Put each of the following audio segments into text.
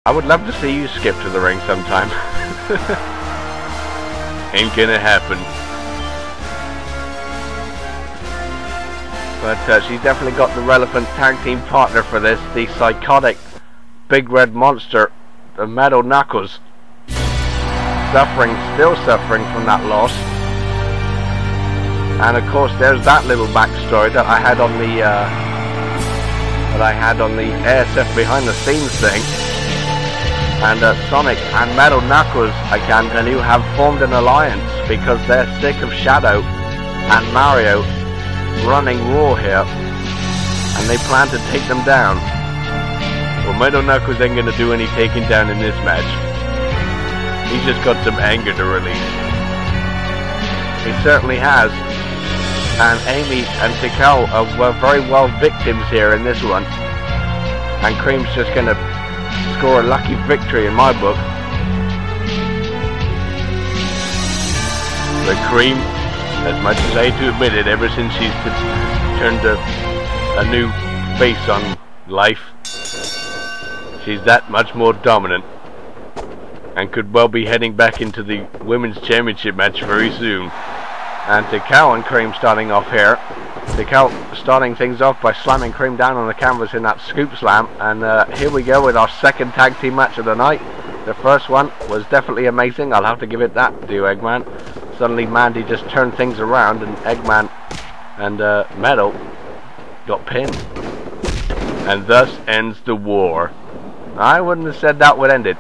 I would love to see you skip to the ring sometime. Ain't gonna happen. But she's definitely got the relevant tag team partner for this, the psychotic big red monster, the Metal Knuckles. Still suffering from that loss. And of course there's that little backstory that I had on the ASF behind the scenes thing. And Sonic and Metal Knuckles, I can tell you, have formed an alliance because they're sick of Shadow and Mario running Raw here, and they plan to take them down. Well, Metal Knuckles ain't gonna do any taking down in this match. He's just got some anger to release. He certainly has. And Amy and Tikal were very well victims here in this one. And Cream's just gonna score a lucky victory in my book. But Cream, as much as I hate to admit it, ever since she's turned a new face on life, she's that much more dominant and could well be heading back into the Women's Championship match very soon. And Tikal and Cream starting off here. Tikal starting things off by slamming Cream down on the canvas in that scoop slam. And here we go with our second tag team match of the night. The first one was definitely amazing. I'll have to give it that to you, Eggman. Suddenly Mandy just turned things around and Eggman and Metal got pinned. And thus ends the war. I wouldn't have said that would end it.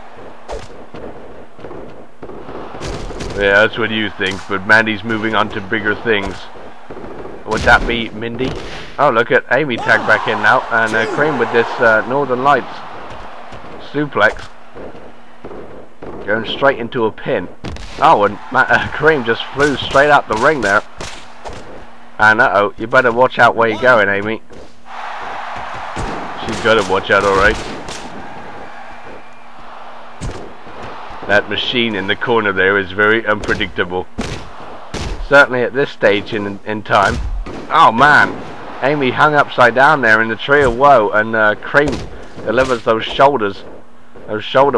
Yeah, that's what you think, but Mandy's moving on to bigger things. Would that be Mindy? Oh, look at Amy tagged back in now, and Cream with this Northern Lights suplex. Going straight into a pin. Oh, and Cream just flew straight out the ring there. And uh-oh, you better watch out where you're going, Amy. She's got to watch out, alright. That machine in the corner there is very unpredictable. Certainly at this stage in time. Oh man, Amy hung upside down there in the tree of woe, and Cream delivers those shoulder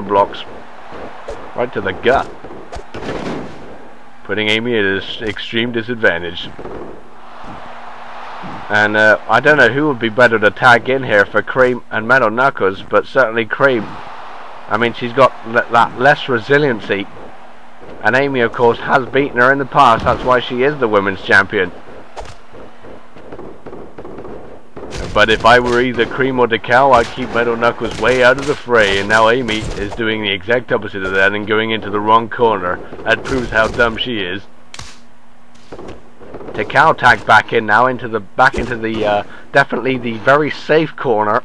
blocks right to the gut, putting Amy at an extreme disadvantage. And I don't know who would be better to tag in here for Cream and Metal Knuckles, but certainly Cream. I mean, she's got that less resiliency, and Amy of course has beaten her in the past. That's why she is the women's champion. But if I were either Cream or Tikal, I'd keep Metal Knuckles way out of the fray, and now Amy is doing the exact opposite of that and going into the wrong corner. That proves how dumb she is. Tikal tagged back in now into the definitely the very safe corner.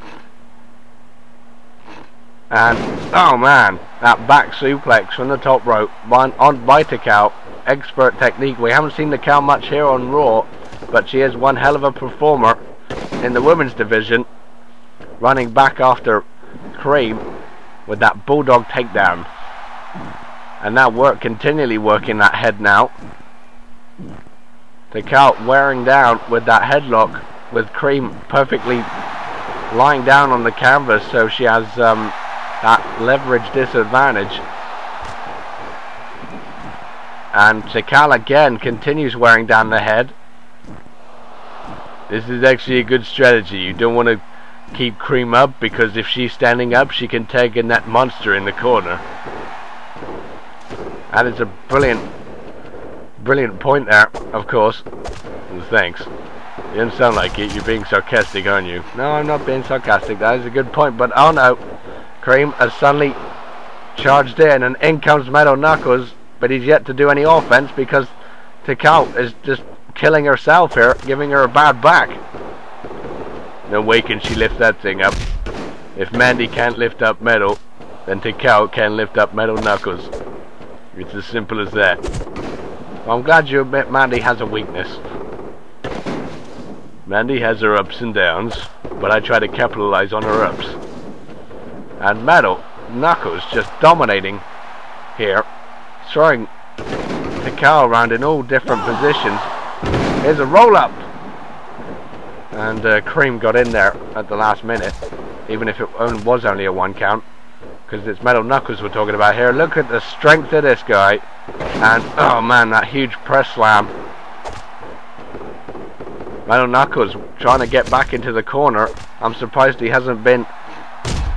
And oh man, that back suplex from the top rope by Tikal, expert technique. We haven't seen Tikal much here on Raw, but she is one hell of a performer in the women's division, running back after Cream with that bulldog takedown. And now continually working that head now. Tikal wearing down with that headlock, with Cream perfectly lying down on the canvas, so she has that leverage disadvantage. And Tikal again continues wearing down the head. This is actually a good strategy. You don't want to keep Cream up, because if she's standing up, she can tag in that monster in the corner. And it's a brilliant point there, of course. And thanks. You don't sound like it. You're being sarcastic, aren't you? No, I'm not being sarcastic. That is a good point. But oh no, Cream has suddenly charged in, and in comes Metal Knuckles, but he's yet to do any offense because Tikal is just killing herself here, giving her a bad back. No way can she lift that thing up. If Mandy can't lift up Metal, then Tikal can lift up Metal Knuckles. It's as simple as that. Well, I'm glad you admit Mandy has a weakness. Mandy has her ups and downs, but I try to capitalize on her ups. And Metal Knuckles just dominating here, throwing Tikal around in all different positions. Here's a roll up, and Cream got in there at the last minute, even if it was only a 1 count. because it's Metal Knuckles we're talking about here. Look at the strength of this guy. And, oh man, that huge press slam. Metal Knuckles trying to get back into the corner. I'm surprised he hasn't been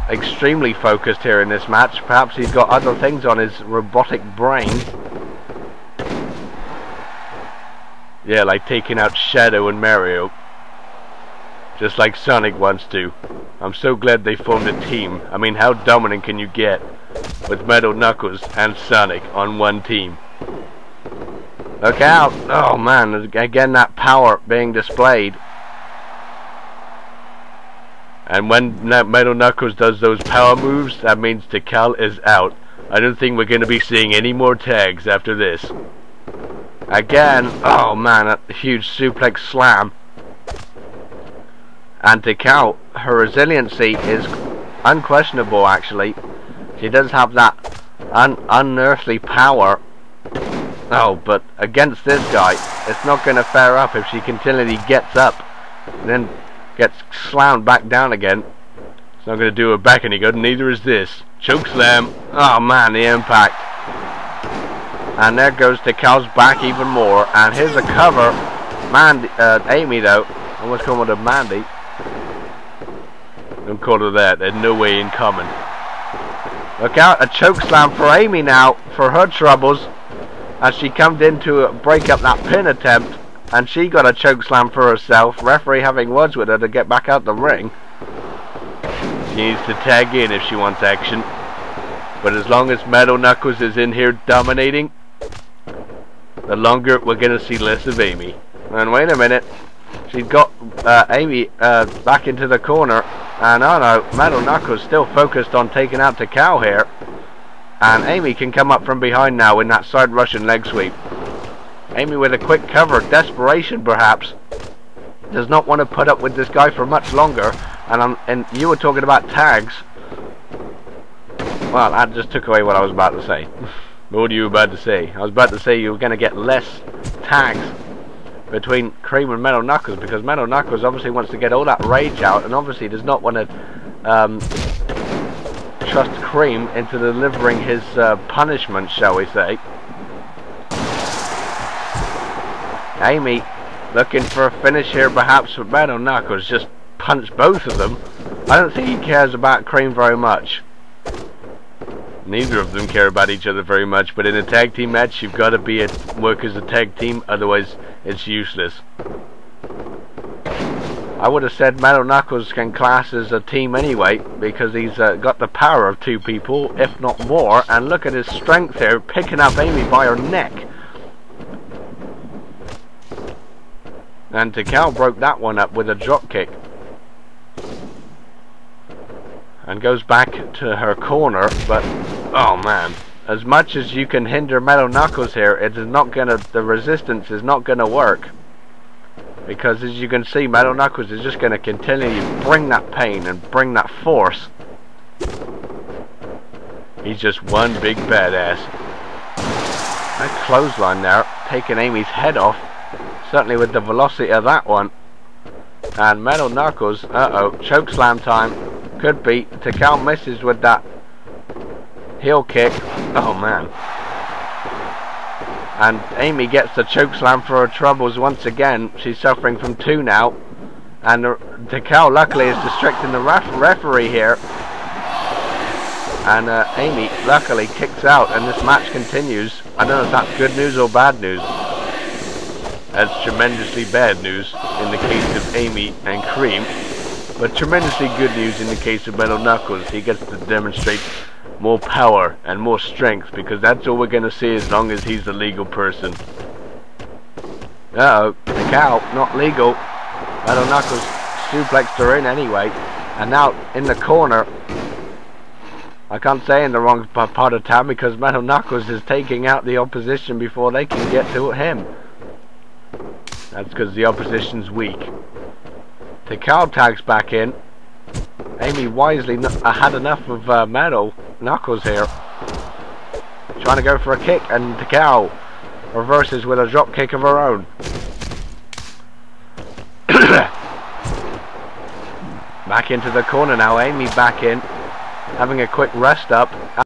extremely focused here in this match. Perhaps he's got other things on his robotic brain. Yeah, like taking out Shadow and Mario. Just like Sonic wants to. I'm so glad they formed a team. I mean, how dominant can you get with Metal Knuckles and Sonic on one team? Look out! Oh man, again that power being displayed. And when Metal Knuckles does those power moves, that means Tikal is out. I don't think we're going to be seeing any more tags after this. Again, oh man, a huge suplex slam. And Tikal, her resiliency is unquestionable actually. She does have that unearthly power. Oh, but against this guy, it's not going to fare up if she continually gets up and then gets slammed back down again. It's not going to do her back any good, neither is this. Choke slam. Oh man, the impact. And there goes Tikal's back even more. And here's a cover. Amy though, almost called her Mandy. Don't call her that, there's no way in common. Look out, a choke slam for Amy now, for her troubles. As she comes in to break up that pin attempt, and she got a choke slam for herself, referee having words with her to get back out the ring. She needs to tag in if she wants action. But as long as Metal Knuckles is in here dominating, the longer we're going to see less of Amy. And wait a minute, she's got Amy back into the corner, and oh no, Metal Knuckles still focused on taking out Tikal here. And Amy can come up from behind now in that side Russian leg sweep. Amy with a quick cover, desperation perhaps. Does not want to put up with this guy for much longer. And you were talking about tags. Well, I just took away what I was about to say. What were you about to say? I was about to say you were going to get less tags between Cream and Metal Knuckles, because Metal Knuckles obviously wants to get all that rage out, and obviously does not want to trust Cream into delivering his punishment, shall we say. Amy looking for a finish here perhaps with Metal Knuckles. Just punch both of them. I don't think he cares about Cream very much. Neither of them care about each other very much, but in a tag team match you've got to work as a tag team, otherwise it's useless. I would have said Metal Knuckles can class as a team anyway, because he's got the power of two people, if not more. And look at his strength here, picking up Amy by her neck. And Tikal broke that one up with a drop kick. And goes back to her corner, but oh man, as much as you can hinder Metal Knuckles here, it is not gonna, the resistance is not gonna work. Because as you can see, Metal Knuckles is just going to continually bring that pain and bring that force. He's just one big badass. That clothesline there, taking Amy's head off. Certainly with the velocity of that one. And Metal Knuckles, choke slam time. Could be. Tikal misses with that heel kick. Oh man. And Amy gets the chokeslam for her troubles once again. She's suffering from 2 now. And Tikal luckily is distracting the referee here. And Amy luckily kicks out and this match continues. I don't know if that's good news or bad news. That's tremendously bad news in the case of Amy and Cream. But tremendously good news in the case of Metal Knuckles. He gets to demonstrate more power and more strength, because that's all we're going to see as long as he's the legal person. Uh-oh, the cow, not legal. Metal Knuckles suplexed her in anyway. And now in the corner, I can't say in the wrong part of town, because Metal Knuckles is taking out the opposition before they can get to him. That's because the opposition's weak. Tikal tags back in. Amy wisely had enough of Metal Knuckles here. Trying to go for a kick, and Tikal reverses with a drop kick of her own. Back into the corner now, Amy back in. having a quick rest up.